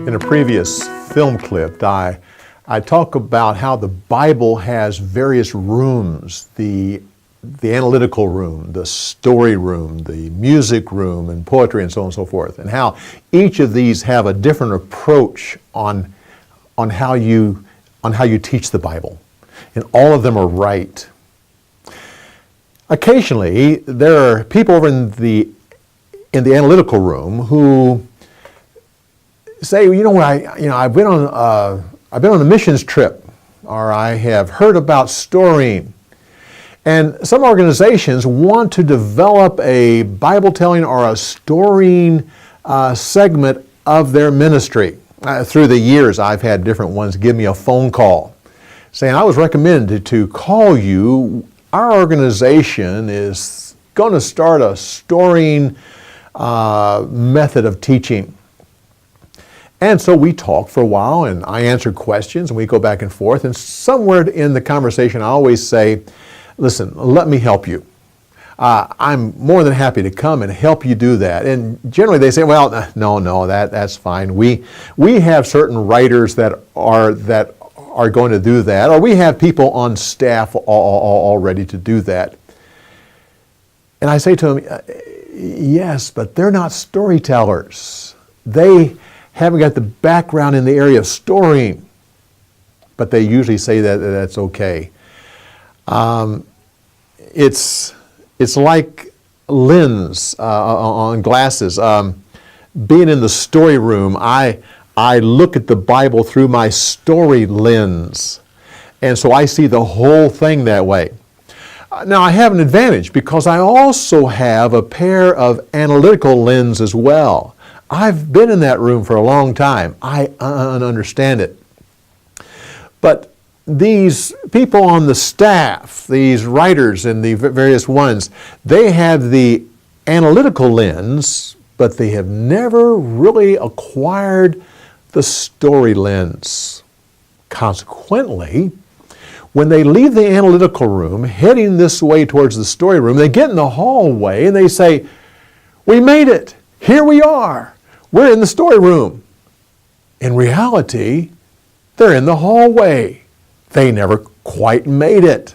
In a previous film clip, I talk about how the Bible has various rooms, the analytical room, the story room, the music room, and poetry, and so on and so forth, and how each of these have a different approach on how you teach the Bible, and all of them are right. Occasionally, there are people over in the analytical room who say, I've been on a missions trip, or I have heard about storying. And some organizations want to develop a Bible telling or a storying segment of their ministry. Through the years, I've had different ones give me a phone call saying, I was recommended to call you. Our organization is going to start a storying method of teaching. And so we talked for a while, and I answered questions, and we go back and forth. And somewhere in the conversation, I always say, listen, let me help you. I'm more than happy to come and help you do that. And generally they say, well, no, that's fine. We have certain writers that are going to do that, or we have people on staff all ready to do that. And I say to them, yes, but they're not storytellers. They haven't got the background in the area of storying, but they usually say that that's okay. It's like lens on glasses. Being in the story room, I look at the Bible through my story lens, and so I see the whole thing that way. Now, I have an advantage because I also have a pair of analytical lenses as well. I've been in that room for a long time. I understand it. But these people on the staff, these writers and the various ones, they have the analytical lens, but they have never really acquired the story lens. Consequently, when they leave the analytical room, heading this way towards the story room, they get in the hallway and they say, we made it. Here we are. We're in the story room. In reality, they're in the hallway. They never quite made it.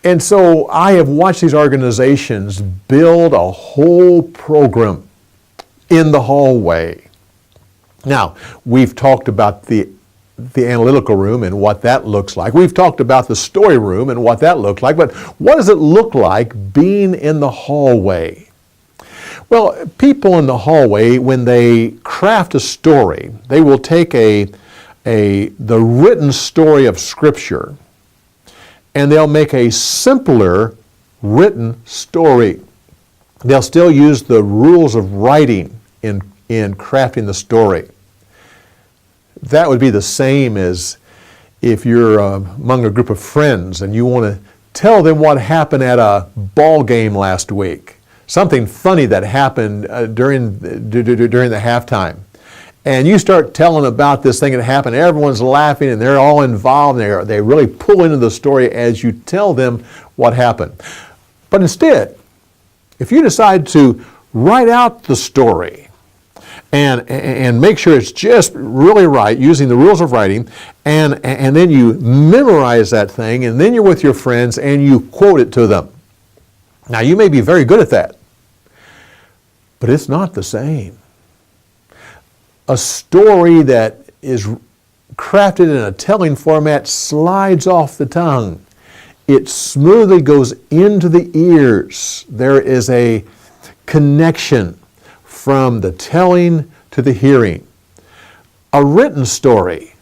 And so I have watched these organizations build a whole program in the hallway. Now, we've talked about the analytical room and what that looks like. We've talked about the story room and what that looks like, but what does it look like being in the hallway? Well, people in the hallway, when they craft a story, they will take the written story of Scripture, and they'll make a simpler written story. They'll still use the rules of writing in crafting the story. That would be the same as if you're among a group of friends and you want to tell them what happened at a ball game last week. Something funny that happened during the halftime. And you start telling about this thing that happened, everyone's laughing and they're all involved, and they really pull into the story as you tell them what happened. But instead, if you decide to write out the story and make sure it's just really right, using the rules of writing, and then you memorize that thing, and then you're with your friends and you quote it to them. Now, you may be very good at that, but it's not the same. A story that is crafted in a telling format slides off the tongue. It smoothly goes into the ears. There is a connection from the telling to the hearing. A written story,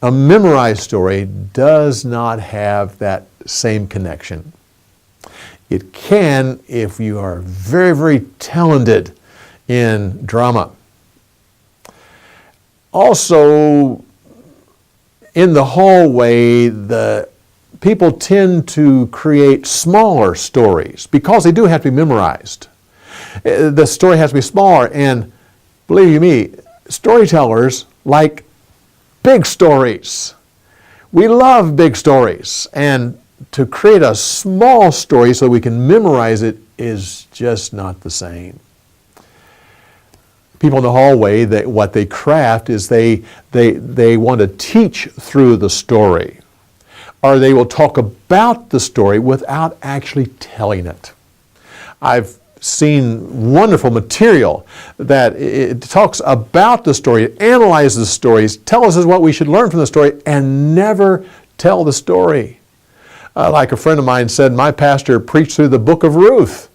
a memorized story, does not have that same connection. It can if you are very, very talented in drama. Also, in the hallway, the people tend to create smaller stories because they do have to be memorized. The story has to be smaller, and believe you me, storytellers like big stories. We love big stories, and to create a small story so we can memorize it is just not the same. People in the hallway, what they craft is they want to teach through the story, or they will talk about the story without actually telling it. I've seen wonderful material that it talks about the story, analyzes the stories, tells us what we should learn from the story, and never tell the story. Like a friend of mine said, my pastor preached through the book of Ruth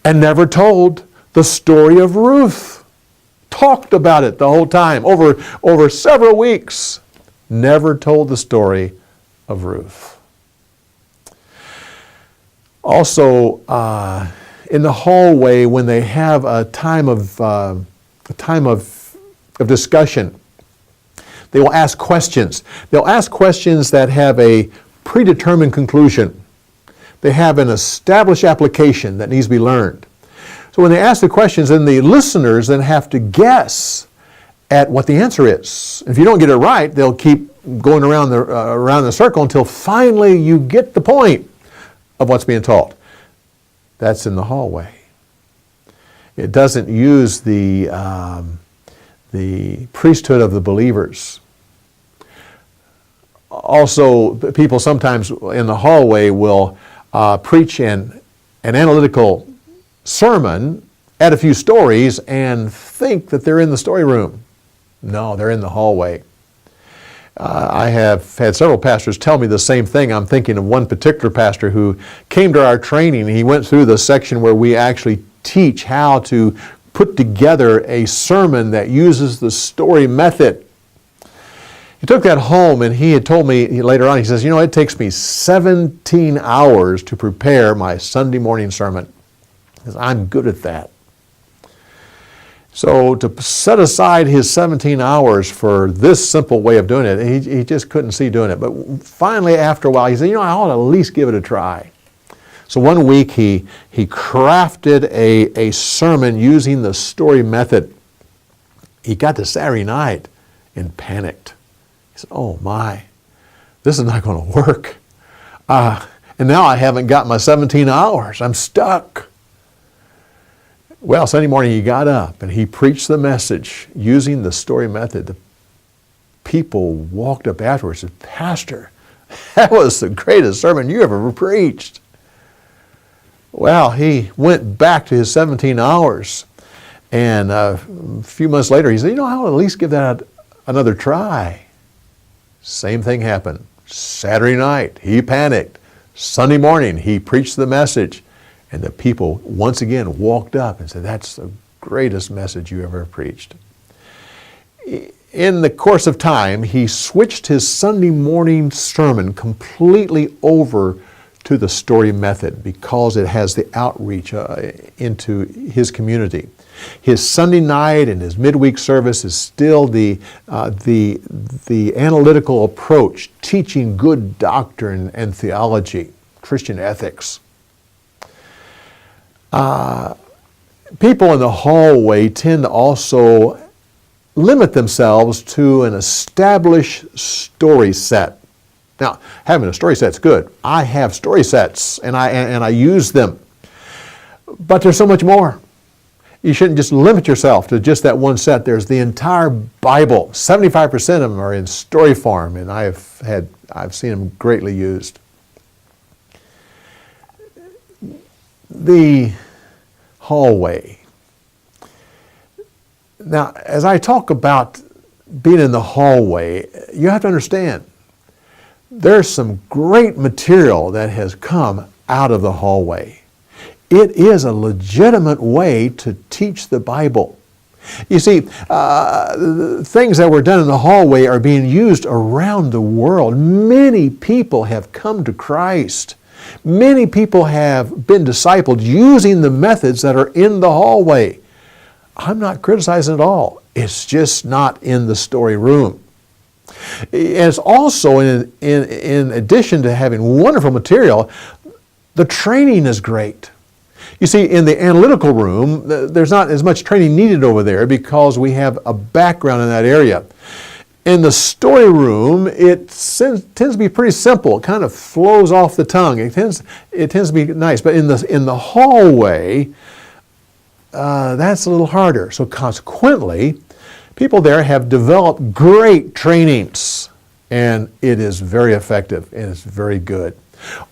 and never told the story of Ruth. Talked about it the whole time, over several weeks. Never told the story of Ruth. Also, in the hallway, when they have a time of discussion, they will ask questions. They'll ask questions that have a predetermined conclusion. They have an established application that needs to be learned. So when they ask the questions, then the listeners then have to guess at what the answer is. If you don't get it right, they'll keep going around the circle until finally you get the point of what's being taught. That's in the hallway. It doesn't use the priesthood of the believers. Also, people sometimes in the hallway will preach an analytical sermon, add a few stories, and think that they're in the story room. No, they're in the hallway. I have had several pastors tell me the same thing. I'm thinking of one particular pastor who came to our training. He went through the section where we actually teach how to put together a sermon that uses the story method. He took that home, and he had told me later on, he says, it takes me 17 hours to prepare my Sunday morning sermon, because I'm good at that. So to set aside his 17 hours for this simple way of doing it, he just couldn't see doing it. But finally, after a while, he said, I ought to at least give it a try. So one week he crafted a sermon using the story method. He got to Saturday night and panicked. He said, oh my, this is not going to work. And now I haven't got my 17 hours. I'm stuck. Well, Sunday morning he got up and he preached the message using the story method. The people walked up afterwards and said, Pastor, that was the greatest sermon you ever preached. Well, he went back to his 17 hours, and a few months later he said, I'll at least give that another try. Same thing happened. Saturday night, he panicked. Sunday morning, he preached the message. And the people once again walked up and said, that's the greatest message you ever preached. In the course of time, he switched his Sunday morning sermon completely over to the story method because it has the outreach into his community. His Sunday night and his midweek service is still the analytical approach, teaching good doctrine and theology, Christian ethics. People in the hallway tend to also limit themselves to an established story set. Now, having a story set's good. I have story sets, and I use them. But there's so much more. You shouldn't just limit yourself to just that one set. There's the entire Bible. 75% of them are in story form, and I've seen them greatly used. The hallway. Now, as I talk about being in the hallway, you have to understand there's some great material that has come out of the hallway. It is a legitimate way to teach the Bible. You see, the things that were done in the hallway are being used around the world. Many people have come to Christ. Many people have been discipled using the methods that are in the hallway. I'm not criticizing at all. It's just not in the story room. It's also, in addition to having wonderful material, the training is great. You see, in the analytical room, there's not as much training needed over there because we have a background in that area. In the story room, it tends to be pretty simple. It kind of flows off the tongue. It tends to be nice. But in the hallway, that's a little harder. So consequently, people there have developed great trainings, and it is very effective and it's very good.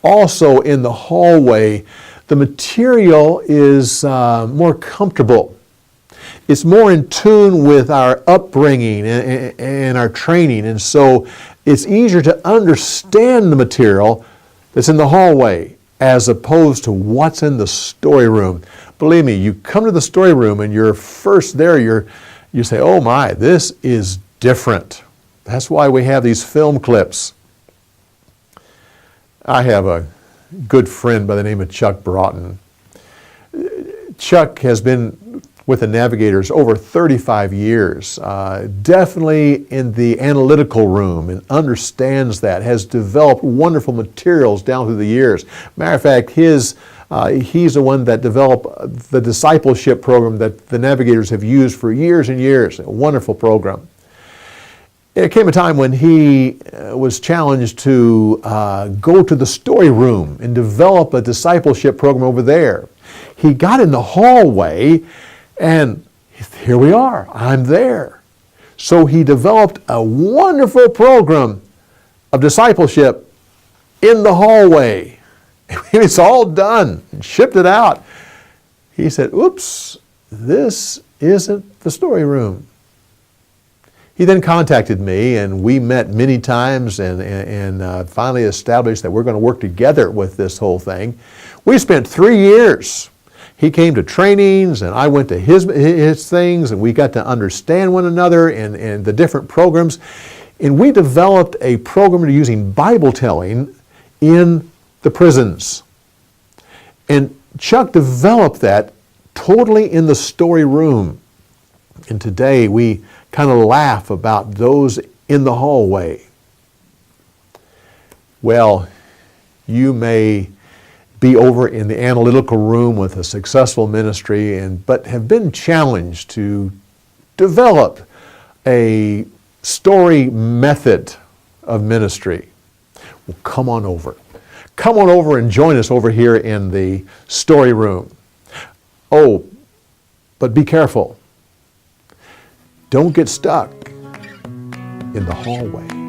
Also in the hallway, the material is more comfortable. It's more in tune with our upbringing and our training, and so it's easier to understand the material that's in the hallway as opposed to what's in the storyroom. Believe me, you come to the storyroom and you're first there, you say, oh my, this is different. That's why we have these film clips. I have a good friend by the name of Chuck Broughton. Chuck has been with the Navigators over 35 years, definitely in the analytical room and understands that, has developed wonderful materials down through the years. Matter of fact, he's the one that developed the discipleship program that the Navigators have used for years and years, a wonderful program. There came a time when he was challenged to go to the story room and develop a discipleship program over there. He got in the hallway, and here we are, I'm there. So he developed a wonderful program of discipleship in the hallway. It's all done and shipped it out. He said, oops, this isn't the story room. He then contacted me, and we met many times and finally established that we're going to work together with this whole thing. We spent 3 years. He came to trainings, and I went to his things, and we got to understand one another and the different programs. And we developed a program using BibleTelling in the prisons. And Chuck developed that totally in the story room. And today we kind of laugh about those in the hallway. Well, you may be over in the analytical room with a successful ministry, but have been challenged to develop a story method of ministry. Well, come on over. Come on over and join us over here in the story room. Oh, but be careful. Don't get stuck in the hallway.